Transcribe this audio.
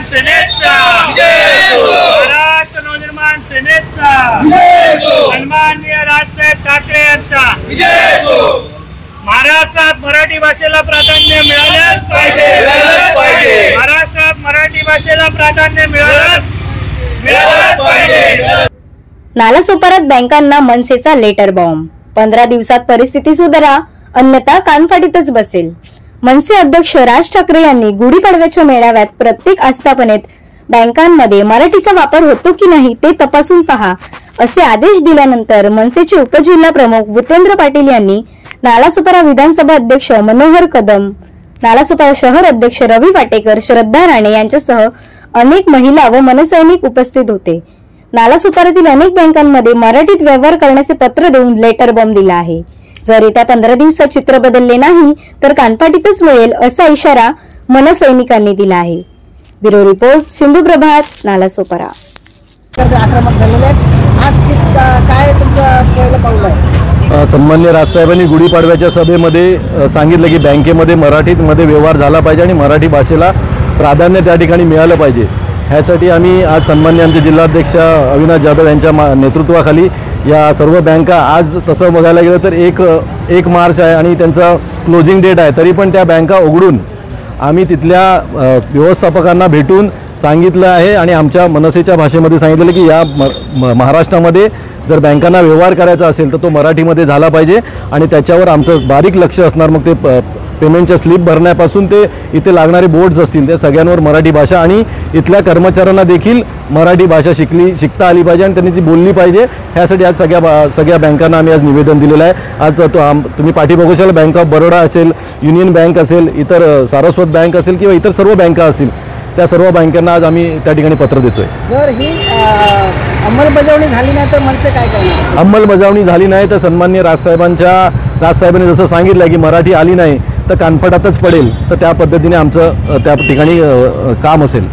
सेनेचा महाराष्ट्र नवनिर्माण सेनेचा सन्माननीय राजसाहेब ठाकरे यांचा महाराष्ट्रात मराठी भाषेला प्राधान्य मिळालेच पाहिजे। महाराष्ट्रात मराठी भाषेला प्राधान्य मिळालेच पाहिजे। नालासोपारात बँकांना मनसेचा लेटर बॉम्ब। 15 दिवसात परिस्थिती सुधारा, अन्यथा कानफाटीतच बसेल। मनसे अध्यक्ष राज ठाकरे यांनी गुढीपाडव्याच्या मेळाव्यात प्रत्येक आस्थापनेत बँकांमध्ये मराठीचा वापर होतो की नाही ते तपासून पहा असे आदेश दिल्यानंतर मनसेचे उपजिल्हा प्रमुख भूपेंद्र पाटील यांनी नालासोपारा विधानसभा अध्यक्ष मनोहर कदम, नालासोपारा शहर अध्यक्ष रवी पाटेकर, श्रद्धा राणे यांच्यासह अनेक महिला व मनसैनिक उपस्थित होते। नालासोपारातील अनेक बँकांमध्ये मराठीत व्यवहार करण्याचे पत्र देऊन लेटर बॉम्ब दिला आहे। जर येत्या 15 दिवसात चित्र बदलले नाही तर कानफाटीतच मिळेल असा इशारा मनसैनिकांनी दिला आहे। ब्युरो रिपोर्ट, सिंधू प्रभात, नालासोपारा। आक्रमक झालेले आज काय तुमचं पहिलं पाऊल आहे? सन्माननीय राजसाहेबांनी गुढीपाडव्याच्या सभेमध्ये सांगितलं की बँकेमध्ये मराठीमध्ये व्यवहार झाला पाहिजे आणि मराठी भाषेला प्राधान्य त्या ठिकाणी मिळालं पाहिजे। ह्यासाठी आम्ही आज सन्माननीय आमचे जिल्हाध्यक्ष अविनाश जाधव यांच्या नेतृत्वाखाली या सर्व बँका, आज तसं बघायला गेलं तर एक मार्च आहे आणि त्यांचा क्लोजिंग डेट आहे, तरी पण त्या बँका उघडून आम्ही तिथल्या व्यवस्थापकांना भेटून सांगितलं आहे आणि आमच्या मनसेच्या भाषेमध्ये सांगितलेलं की या महाराष्ट्रामध्ये जर बँकांना व्यवहार करायचा असेल तर तो मराठीमध्ये झाला पाहिजे आणि त्याच्यावर आमचं बारीक लक्ष असणार। मग ते पेमेंटच्या स्लिप भरण्यापासून ते इथे लागणारे बोर्ड्स असतील त्या सगळ्यांवर मराठी भाषा आणि इथल्या कर्मचाऱ्यांना देखील मराठी भाषा शिकता आली पाहिजे आणि त्यांनी ती बोलली पाहिजे। ह्यासाठी आज सगळ्या बँकांना आम्ही आज निवेदन दिलेलं आहे। आज तुम्ही पाठी बघू शकाल, बँक ऑफ बरोडा असेल, युनियन बँक असेल, इतर सारस्वत बँक असेल किंवा इतर सर्व बँका असतील, त्या सर्व बँकांना आज आम्ही त्या ठिकाणी पत्र देतोय। जर ही अंमलबजावणी झाली नाही तर मनसे काय करणार? अंमलबजावणी झाली नाही तर सन्माननीय राजसाहेबांनी जसं सांगितलं की मराठी आली नाही तर कानफाटातच पडेल, तर त्या पद्धतीने आमचं त्या ठिकाणी काम असेल।